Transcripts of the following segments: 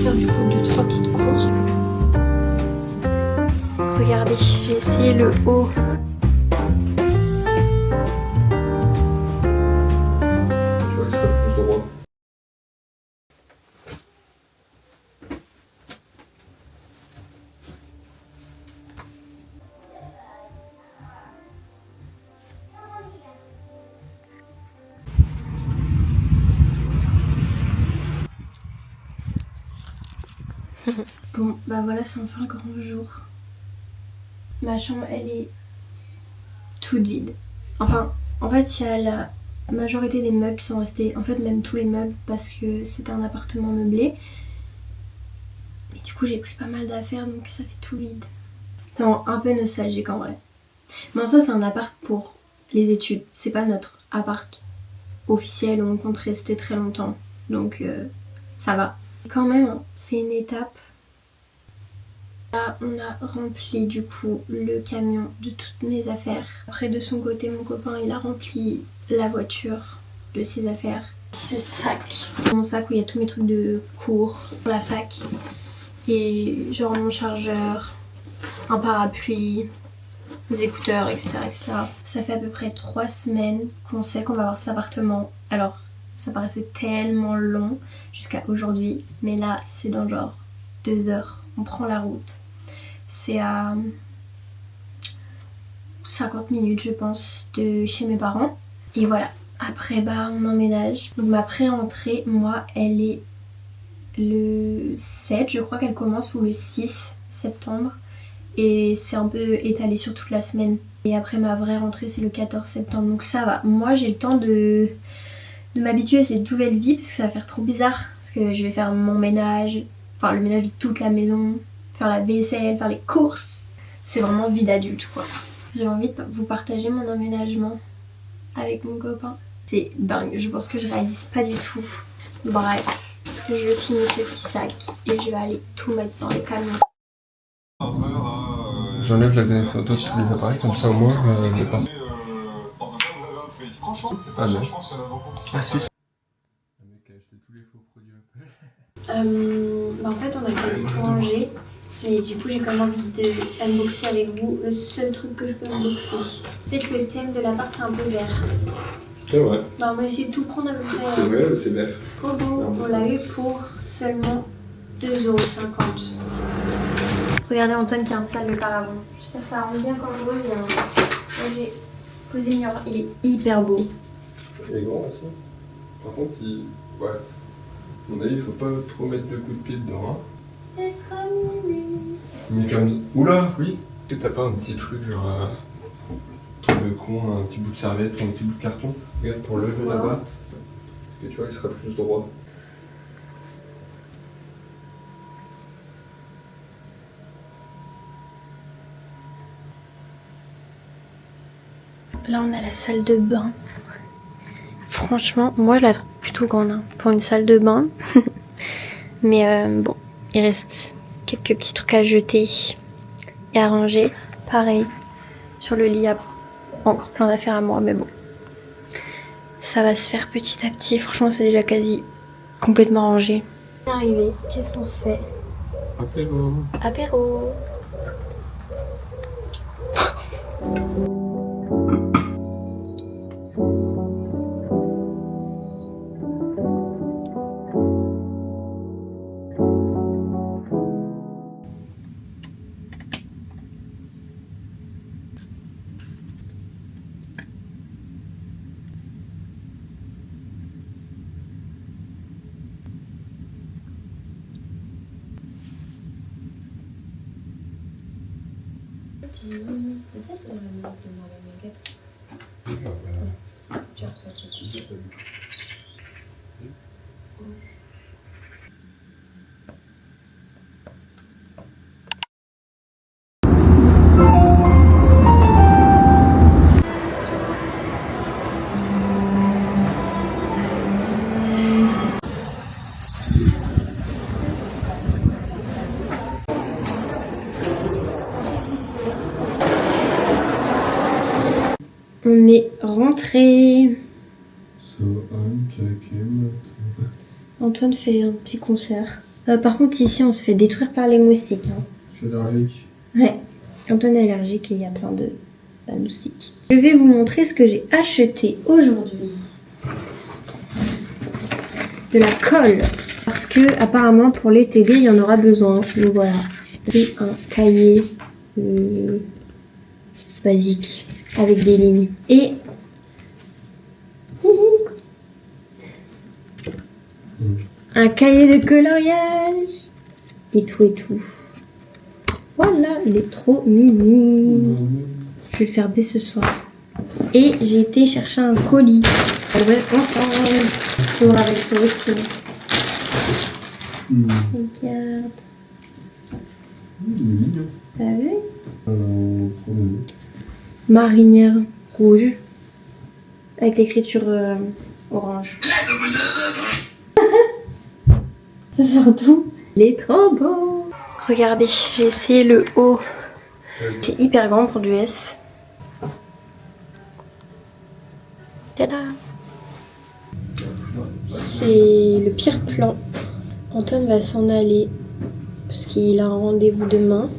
faire du coup 2-3 petites courses. Regardez, j'ai essayé le haut. Tu vois, il serait plus droit. Bon, bah voilà, c'est enfin le grand jour. Ma chambre, elle est toute vide. Enfin, en fait, il y a la majorité des meubles qui sont restés. En fait, même tous les meubles, parce que c'était un appartement meublé. Et du coup, j'ai pris pas mal d'affaires, donc ça fait tout vide. C'est un peu nostalgique en vrai. Mais en soi, c'est un appart pour les études. C'est pas notre appart officiel où on compte rester très longtemps. Donc, ça va. Quand même, c'est une étape. Là, on a rempli du coup le camion de toutes mes affaires. Après, de son côté, mon copain, il a rempli la voiture de ses affaires. Ce sac. Mon sac où il y a tous mes trucs de cours pour la fac. Et genre mon chargeur, un parapluie, des écouteurs, etc., etc. Ça fait à peu près 3 semaines qu'on sait qu'on va avoir cet appartement. Alors, ça paraissait tellement long jusqu'à aujourd'hui. Mais là, c'est dans genre 2 heures. On prend la route. C'est à 50 minutes, je pense, de chez mes parents. Et voilà. Après, bah, on emménage. Donc ma pré-entrée, moi, elle est le 7, je crois qu'elle commence, ou le 6 septembre. Et c'est un peu étalé sur toute la semaine. Et après, ma vraie rentrée, c'est le 14 septembre. Donc ça va. Moi, j'ai le temps de m'habituer à cette nouvelle vie, parce que ça va faire trop bizarre. Parce que je vais faire mon ménage, enfin le ménage de toute la maison, faire la vaisselle, faire les courses. C'est vraiment vie d'adulte, quoi. J'ai envie de vous partager mon emménagement avec mon copain. C'est dingue, je pense que je réalise pas du tout. Bref, je finis ce petit sac et je vais aller tout mettre dans les camions. J'enlève la connaissance de tous les appareils, comme ça au moins je pense. Ah non. Ah si. Le mec a acheté tous les faux produits Apple. Bah en fait, on a quasi tout rangé. Mais du coup, j'ai quand même envie de unboxer avec vous le seul truc que je peux unboxer. En fait, le thème de l'appart, c'est un peu vert. C'est vrai. Bah, on va essayer de tout prendre à peu près. C'est vrai ou c'est vert? Trop beau. On l'a eu pour seulement 2,50 €. Regardez Antoine qui installe le paravent. Ça rend bien quand je reviens. Là, j'ai posé le miroir. Il est hyper beau. Il est grand aussi. Par contre, ouais. À mon avis, il faut pas trop mettre de coups de pied dedans. Hein. C'est trop mignon. Mais comme... Oula, oui. Est-ce que t'as pas un petit truc genre... truc de con, un petit bout de serviette ou un petit bout de carton? Regarde, pour lever là-bas. Parce que tu vois, il sera plus droit. Là, on a la salle de bain. Franchement, moi, je la trouve plutôt grande hein, pour une salle de bain. Mais bon, il reste quelques petits trucs à jeter et à ranger. Pareil, sur le lit, il y a encore plein d'affaires à moi, mais bon. Ça va se faire petit à petit. Franchement, c'est déjà quasi complètement rangé. Arrivé, qu'est-ce qu'on se fait? Apéro. Apéro. Ça, c'est dans la minute de moi, la On est rentré. So I'm taking Antoine fait un petit concert. Par contre, ici, on se fait détruire par les moustiques. Hein. Je suis allergique. Ouais. Antoine est allergique et il y a plein de moustiques. Je vais vous montrer ce que j'ai acheté aujourd'hui. De la colle. Parce que apparemment pour les TD, il y en aura besoin. Donc voilà. J'ai un cahier basique avec des lignes. Et un cahier de coloriage. Et tout et tout. Voilà, il est trop mimi. Je vais le faire dès ce soir. Et j'ai été chercher un colis. On va le ensemble. Je vais avec toi aussi. Regarde. T'as vu? Marinière rouge. Avec l'écriture orange. Ça sort d'où? Il est trop beau. Regardez, j'ai essayé le haut. C'est hyper grand pour du S. Tada! C'est le pire plan. Antoine va s'en aller parce qu'il a un rendez-vous demain.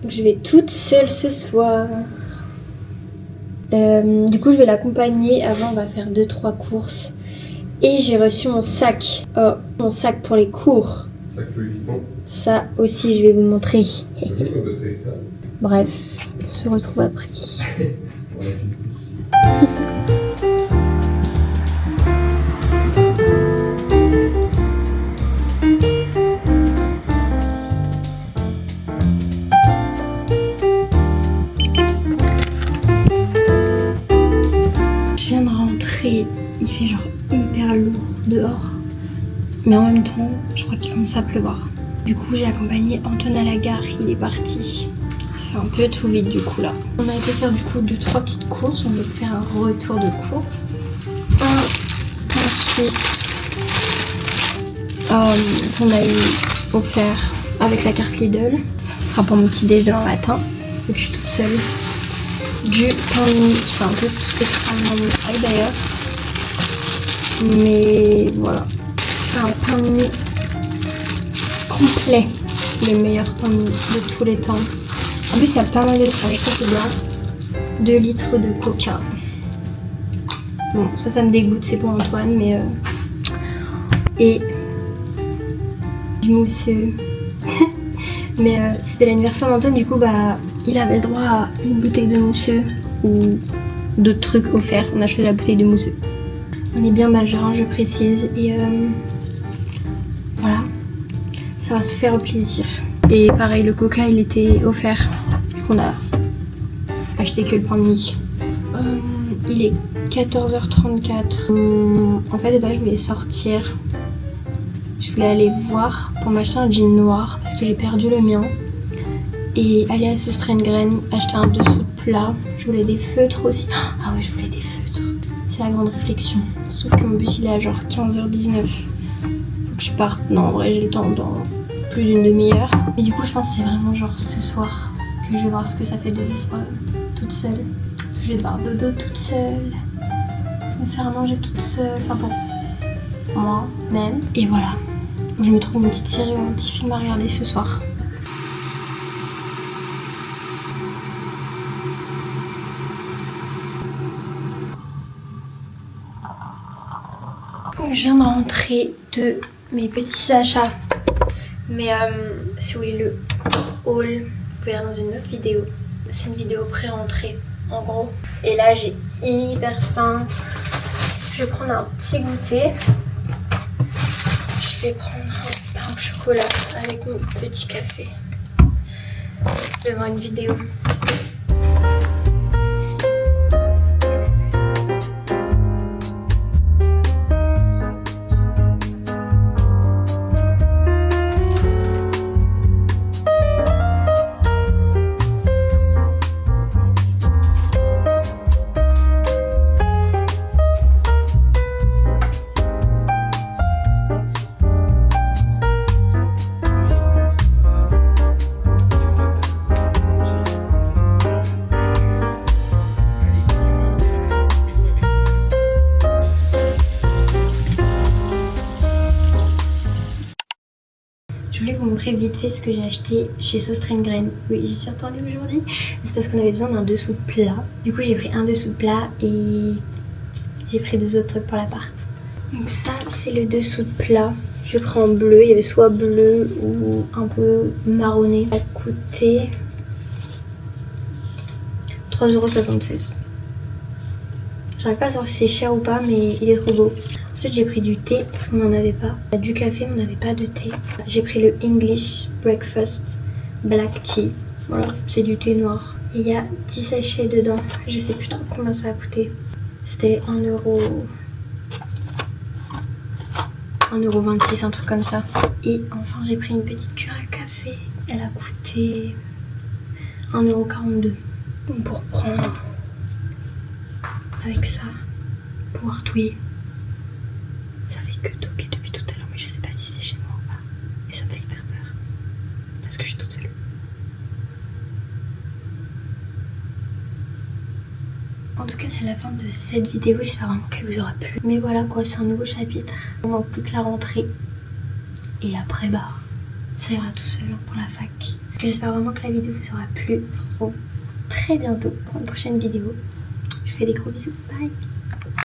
Donc je vais toute seule ce soir. Du coup je vais l'accompagner. Avant on va faire 2-3 courses. Et j'ai reçu mon sac. Oh, mon sac pour les cours. Sac Louis Vuitton. Ça aussi je vais vous montrer. ça. Bref, on se retrouve après. Je viens de rentrer, il fait genre hyper lourd dehors. Mais en même temps, je crois qu'il commence à pleuvoir. Du coup, j'ai accompagné Antoine à la gare, il est parti. C'est un peu tout vide du coup là. On a été faire du coup 2-3 petites courses, on va faire un retour de course. Ensuite, on a eu offert avec la carte Lidl. Ce sera pour mon petit déjeuner demain matin, vu que je suis toute seule. Du pain de mie, c'est un peu spécialement mon d'ailleurs. Mais voilà, c'est un pain de mie complet, le meilleur pain de mie de tous les temps. En plus, il y a pas mal de tranches, ça c'est bien. 2 litres de coca. Bon, ça me dégoûte, c'est pour Antoine, mais... Et du mousseux. Mais c'était l'anniversaire d'Antoine, du coup, bah, il avait le droit à une bouteille de mousseux ou d'autres trucs offerts. On a choisi la bouteille de mousseux. On est bien majeur, hein, je précise, et voilà, ça va se faire plaisir. Et pareil, le coca, il était offert. Du coup, on a acheté que le pain de mie. Il est 14h34. En fait, de base, je voulais sortir. Je voulais aller voir pour m'acheter un jean noir parce que j'ai perdu le mien. Et aller à ce Strain-Grain, acheter un dessous de plat. Je voulais des feutres aussi. Ah ouais, je voulais des feutres. C'est la grande réflexion. Sauf que mon bus, il est à genre 15h19. Faut que je parte. Non, en vrai, j'ai le temps dans plus d'une demi-heure. Mais du coup, je pense que c'est vraiment genre ce soir que je vais voir ce que ça fait de vivre toute seule. Parce que je vais devoir dodo toute seule. Me faire à manger toute seule. Enfin bon, moi même. Et voilà. Faut que je me trouve une petite série ou un petit film à regarder ce soir. Je viens de rentrer de mes petits achats. Mais si vous voulez le haul, vous verrez dans une autre vidéo. C'est une vidéo pré-rentrée, en gros. Et là, j'ai hyper faim. Je vais prendre un petit goûter. Je vais prendre un pain au chocolat avec mon petit café. Je vais voir une vidéo. Je voulais vous montrer vite fait ce que j'ai acheté chez Söstrengren. Oui, j'y suis retournée aujourd'hui. C'est parce qu'on avait besoin d'un dessous de plat. Du coup, j'ai pris un dessous de plat et j'ai pris 2 autres trucs pour l'appart. Donc ça, c'est le dessous de plat. Je prends en bleu. Il y avait soit bleu ou un peu marronné. Ça a coûté 3,76 €. J'arrive pas à savoir si c'est cher ou pas, mais il est trop beau. Ensuite, j'ai pris du thé parce qu'on n'en avait pas. Du café, mais on n'avait pas de thé. J'ai pris le English Breakfast Black Tea. Voilà, c'est du thé noir. Et il y a 10 sachets dedans. Je sais plus trop combien ça a coûté. C'était 1,26 €, un truc comme ça. Et enfin, j'ai pris une petite cuillère à café. Elle a coûté 1,42 €. Pour prendre avec ça, pouvoir touiller. Ça fait que toquer depuis tout à l'heure, mais je sais pas si c'est chez moi ou pas. Et ça me fait hyper peur. Parce que je suis toute seule. En tout cas, c'est la fin de cette vidéo. J'espère vraiment qu'elle vous aura plu. Mais voilà quoi, c'est un nouveau chapitre. Il ne manque plus que la rentrée. Et après, bah, ça ira tout seul pour la fac. J'espère vraiment que la vidéo vous aura plu. On se retrouve très bientôt pour une prochaine vidéo. Je vous fais des gros bisous. Bye!